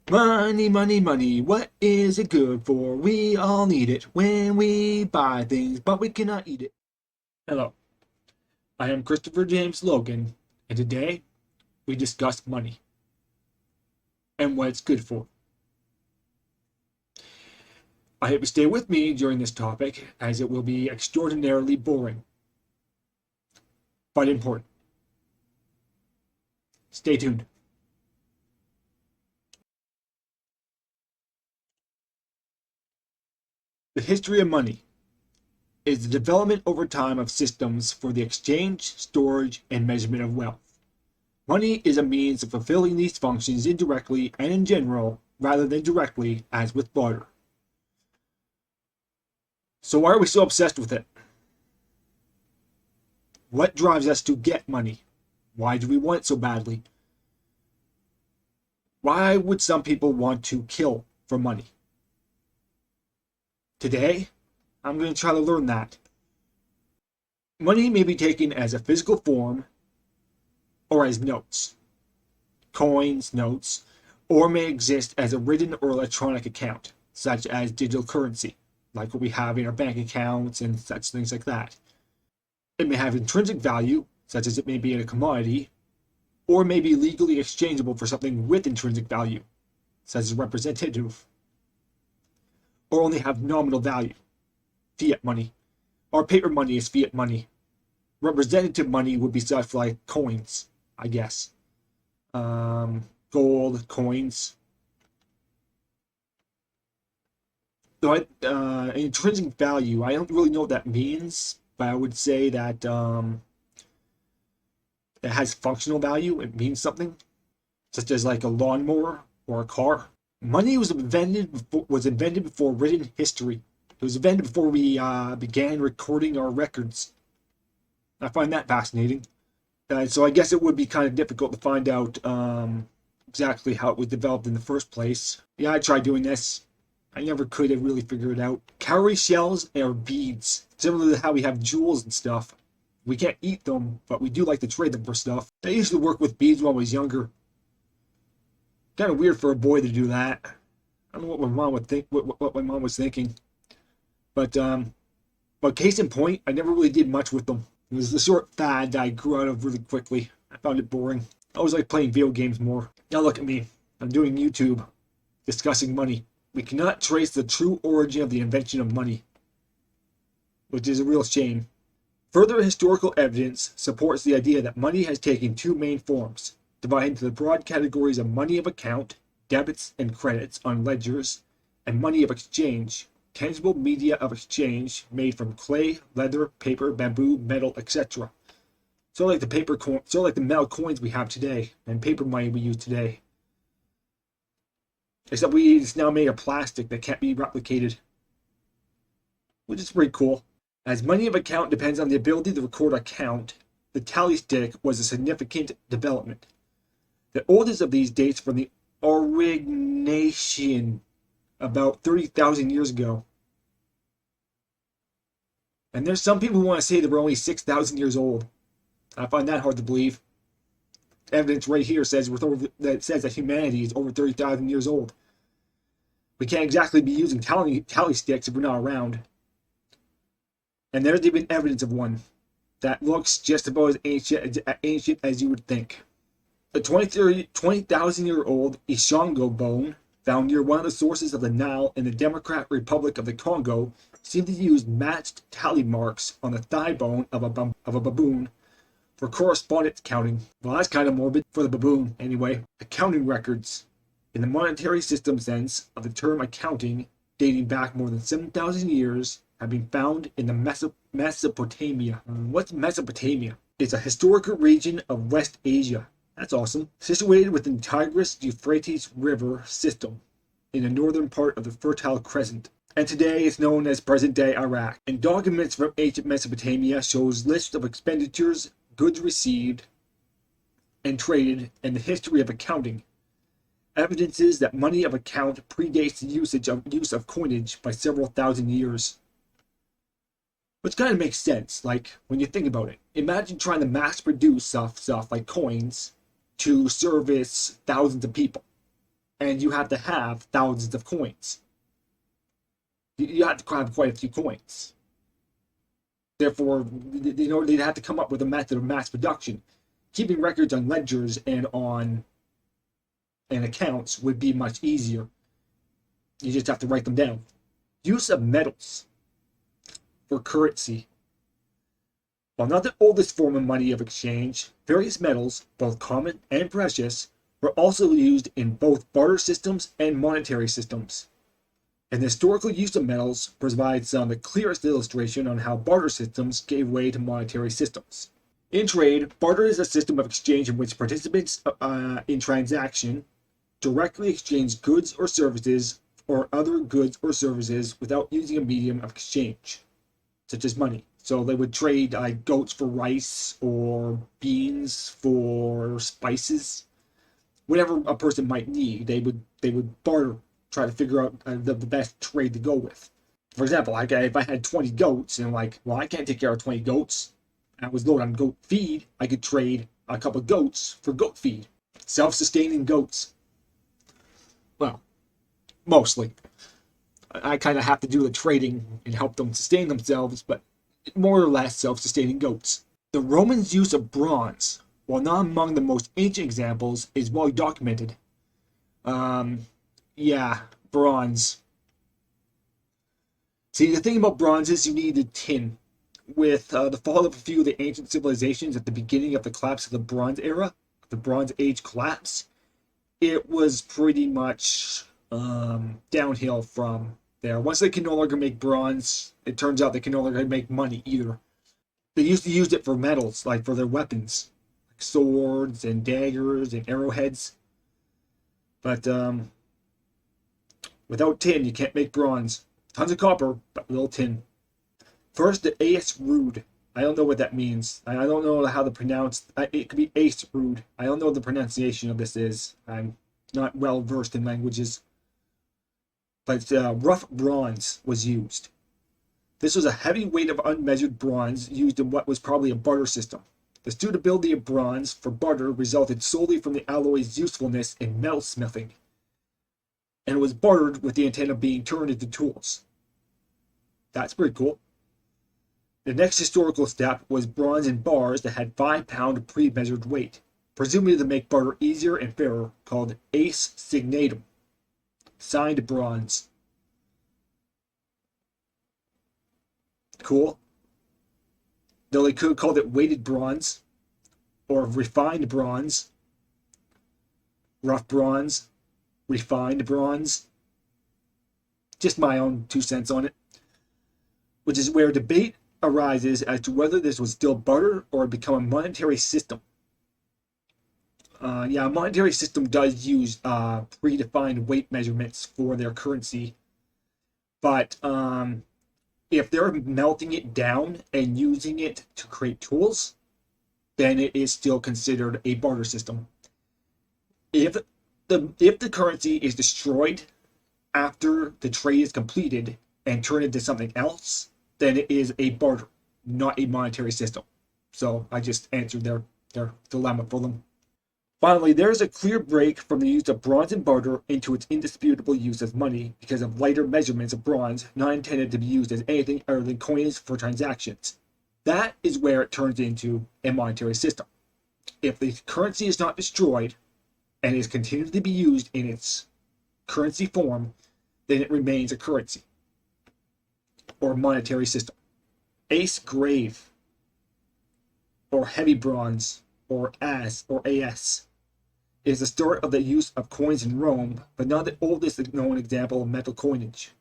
Money, money, money, what is it good for? We all need it when we buy things, but we cannot eat it. Hello, I am Christopher James Logan, and today we discuss money and what it's good for. I hope you stay with me during this topic, as it will be extraordinarily boring, but important. Stay tuned. The history of money is the development over time of systems for the exchange, storage, and measurement of wealth. Money is a means of fulfilling these functions indirectly and in general, rather than directly, as with barter. So why are we so obsessed with it? What drives us to get money? Why do we want it so badly? Why would some people want to kill for money? Today, I'm going to try to learn that. Money may be taken as a physical form or as notes, coins, notes, or may exist as a written or electronic account, such as digital currency, like what we have in our bank accounts and such things like that. It may have intrinsic value, such as it may be in a commodity, or may be legally exchangeable for something with intrinsic value, such as representative, or only have nominal value, fiat money. Our paper money is fiat money. Representative money would be stuff like coins, I guess. Gold, coins. So intrinsic value, I don't really know what that means, but I would say that it has functional value. It means something, such as like a lawnmower or a car. Money was invented before written history. It was invented before we began recording our records. I find that fascinating. So I guess it would be kind of difficult to find out exactly how it was developed in the first place. Yeah, I tried doing this. I never could have really figured it out. Cowrie shells are beads, similar to how we have jewels and stuff. We can't eat them, but we do like to trade them for stuff. I used to work with beads when I was younger. Kind of weird for a boy to do that. I don't know what my mom would think. What my mom was thinking. But case in point, I never really did much with them. It was the short fad that I grew out of really quickly. I found it boring. I always like playing video games more. Now look at me. I'm doing YouTube, discussing money. We cannot trace the true origin of the invention of money, which is a real shame. Further historical evidence supports the idea that money has taken two main forms, divided into the broad categories of money of account, debits and credits on ledgers, and money of exchange, tangible media of exchange made from clay, leather, paper, bamboo, metal, etc. So like the metal coins we have today and paper money we use today. Except it's now made of plastic that can't be replicated, which is pretty cool. As money of account depends on the ability to record a count, the tally stick was a significant development. The oldest of these dates from the Aurignacian, about 30,000 years ago. And there's some people who want to say that we're only 6,000 years old. I find that hard to believe. Evidence right here says that humanity is over 30,000 years old. We can't exactly be using tally sticks if we're not around. And there's even evidence of one that looks just about as ancient as you would think. A 20,000-year-old Ishango bone found near one of the sources of the Nile in the Democratic Republic of the Congo seemed to use matched tally marks on the thigh bone of a baboon for correspondence counting. Well, that's kind of morbid for the baboon, anyway. Accounting records, in the monetary system sense of the term accounting, dating back more than 7,000 years, have been found in the Mesopotamia. What's Mesopotamia? It's a historical region of West Asia. That's awesome. Situated within the Tigris-Euphrates River system in the northern part of the Fertile Crescent. And today it's known as present-day Iraq. And documents from ancient Mesopotamia shows lists of expenditures, goods received and traded, and the history of accounting. Evidences that money of account predates the use of coinage by several thousand years. Which kind of makes sense, like, when you think about it. Imagine trying to mass-produce stuff like coins to service thousands of people. and you have to have thousands of coins. You have to have quite a few coins. Therefore, they'd have to come up with a method of mass production. Keeping records on ledgers and accounts would be much easier. You just have to write them down. Use of metals for currency. While not the oldest form of money of exchange, various metals, both common and precious, were also used in both barter systems and monetary systems. And the historical use of metals provides the clearest illustration on how barter systems gave way to monetary systems. In trade, barter is a system of exchange in which participants in transaction directly exchange goods or services or other goods or services without using a medium of exchange, such as money. So they would trade goats for rice or beans for spices, whatever a person might need. They would barter, try to figure out the best trade to go with. For example, if I had 20 goats and I can't take care of 20 goats, and I was low on goat feed, I could trade a couple of goats for goat feed. Self-sustaining goats. Well, mostly. I kind of have to do the trading and help them sustain themselves, but more or less self-sustaining goats. The Romans' use of bronze, while not among the most ancient examples, is well documented. Yeah, bronze. See, the thing about bronze is you needed tin. With the fall of a few of the ancient civilizations at the beginning of the collapse of the Bronze Era, the Bronze Age collapse, it was pretty much downhill from there. Once they can no longer make bronze, it turns out they can no longer make money either. They used to use it for metals, like for their weapons, like swords and daggers and arrowheads. But without tin, you can't make bronze. Tons of copper, but little tin. First, the ace rude. I don't know what that means. I don't know how to pronounce. It could be ace rude. I don't know what the pronunciation of this is. I'm not well versed in languages. But rough bronze was used. This was a heavy weight of unmeasured bronze used in what was probably a barter system. The suitability of bronze for barter resulted solely from the alloy's usefulness in metalsmithing, and it was bartered with the intent of being turned into tools. That's pretty cool. The next historical step was bronze in bars that had 5-pound pre-measured weight, presumably to make barter easier and fairer, called ace signatum, signed bronze. Cool. Though they could have called it weighted bronze, or refined bronze, rough bronze, refined bronze. Just my own 2 cents on it. Which is where debate arises as to whether this was still barter or had become a monetary system. A monetary system does use predefined weight measurements for their currency, but if they're melting it down and using it to create tools, then it is still considered a barter system. If the currency is destroyed after the trade is completed and turned into something else, then it is a barter, not a monetary system. So I just answered their dilemma for them. Finally, there is a clear break from the use of bronze in barter into its indisputable use as money because of lighter measurements of bronze not intended to be used as anything other than coinage for transactions. That is where it turns into a monetary system. If the currency is not destroyed and is continued to be used in its currency form, then it remains a currency or monetary system. Ace grave, or heavy bronze, or as, is the start of the use of coins in Rome, but not the oldest known example of metal coinage.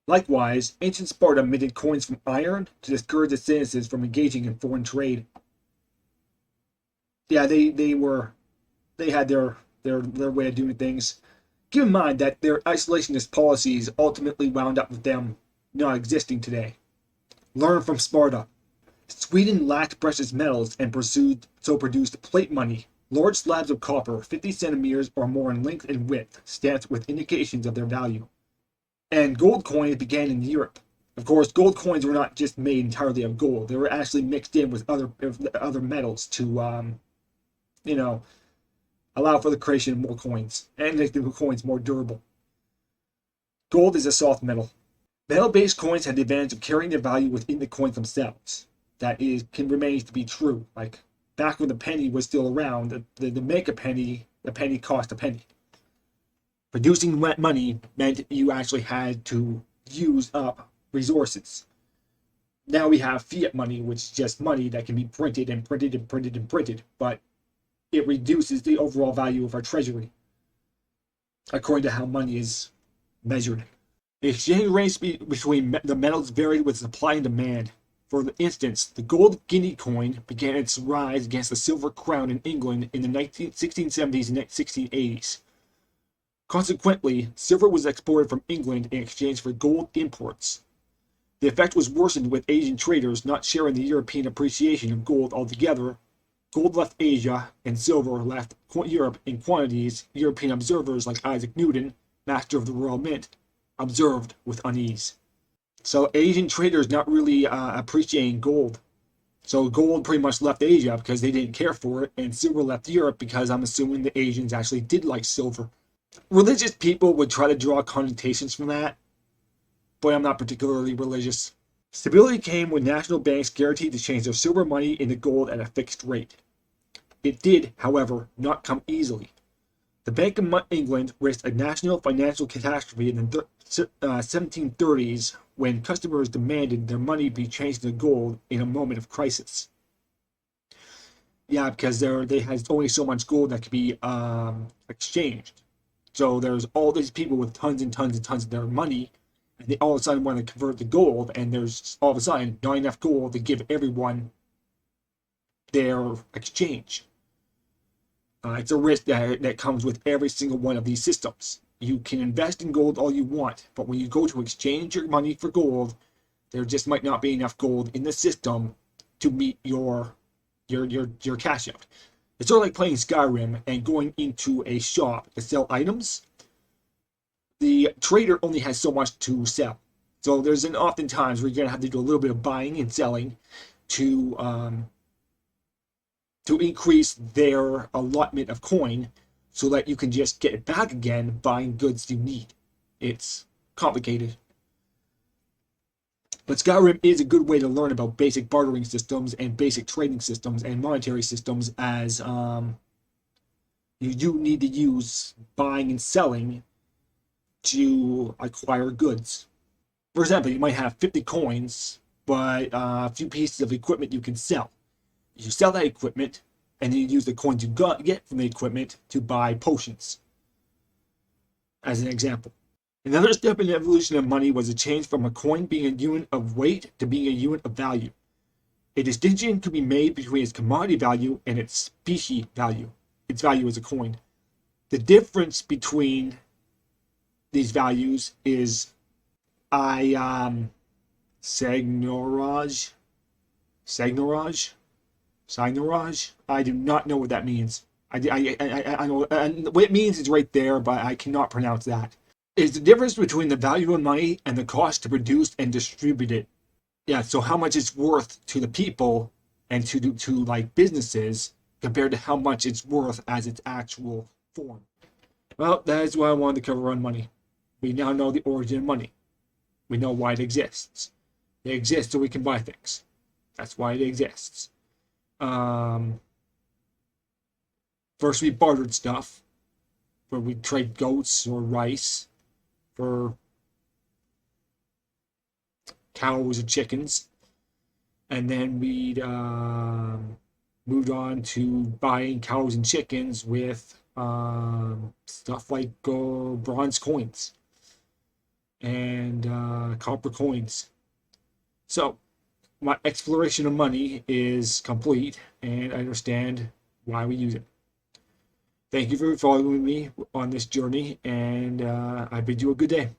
Likewise, ancient Sparta minted coins from iron to discourage the citizens from engaging in foreign trade. Yeah, they had their way of doing things. Keep in mind that their isolationist policies ultimately wound up with them not existing today. Learn from Sparta. Sweden lacked precious metals and produced plate money, large slabs of copper 50 centimeters or more in length and width, stamped with indications of their value. And gold coins began in Europe. Of course, gold coins were not just made entirely of gold; they were actually mixed in with other metals to, allow for the creation of more coins and make the coins more durable. Gold is a soft metal. Metal-based coins have the advantage of carrying their value within the coins themselves. That is, can remain to be true. Like back when the penny was still around, to make a penny, the penny cost a penny. Producing money meant you actually had to use up resources. Now we have fiat money, which is just money that can be printed and printed and printed and printed, but it reduces the overall value of our treasury, according to how money is measured. The exchange rates between the metals varied with supply and demand. For instance, the gold guinea coin began its rise against the silver crown in England in the 1670s and 1680s. Consequently, silver was exported from England in exchange for gold imports. The effect was worsened with Asian traders not sharing the European appreciation of gold altogether. Gold left Asia, and silver left Europe in quantities European observers like Isaac Newton, master of the Royal Mint, observed with unease. So Asian traders not really appreciating gold. So gold pretty much left Asia because they didn't care for it, and silver left Europe because I'm assuming the Asians actually did like silver. Religious people would try to draw connotations from that, but I'm not particularly religious. Stability came when national banks guaranteed to change their silver money into gold at a fixed rate. It did, however, not come easily. The Bank of England risked a national financial catastrophe in the 1730s when customers demanded their money be changed into gold in a moment of crisis. Yeah, because they had only so much gold that could be exchanged. So there's all these people with tons and tons and tons of their money, and they all of a sudden want to convert to gold, and there's all of a sudden not enough gold to give everyone their exchange. It's a risk that comes with every single one of these systems. You can invest in gold all you want, but when you go to exchange your money for gold, there just might not be enough gold in the system to meet your cash out. It's sort of like playing Skyrim and going into a shop to sell items. The trader only has so much to sell. So there's oftentimes where you're going to have to do a little bit of buying and selling to increase their allotment of coin so that you can just get it back again buying goods you need. It's complicated. But Skyrim is a good way to learn about basic bartering systems and basic trading systems and monetary systems, as you do need to use buying and selling to acquire goods. For example, you might have 50 coins, but a few pieces of equipment you can sell. You sell that equipment, and then you use the coins you get from the equipment to buy potions, as an example. Another step in the evolution of money was a change from a coin being a unit of weight to being a unit of value. A distinction could be made between its commodity value and its specie value, its value as a coin. The difference between these values is Sagnorage. I do not know what that means. I know what it means is right there, but I cannot pronounce that. It's the difference between the value of money and the cost to produce and distribute it. Yeah, so how much it's worth to the people and to like businesses compared to how much it's worth as its actual form. Well, that is what I wanted to cover on money. We now know the origin of money. We know why it exists. It exists so we can buy things. That's why it exists. First we bartered stuff, where we trade goats or rice for cows or chickens, and then we moved on to buying cows and chickens with stuff like bronze coins and copper coins. So my exploration of money is complete, and I understand why we use it. Thank you for following me on this journey, and I bid you a good day.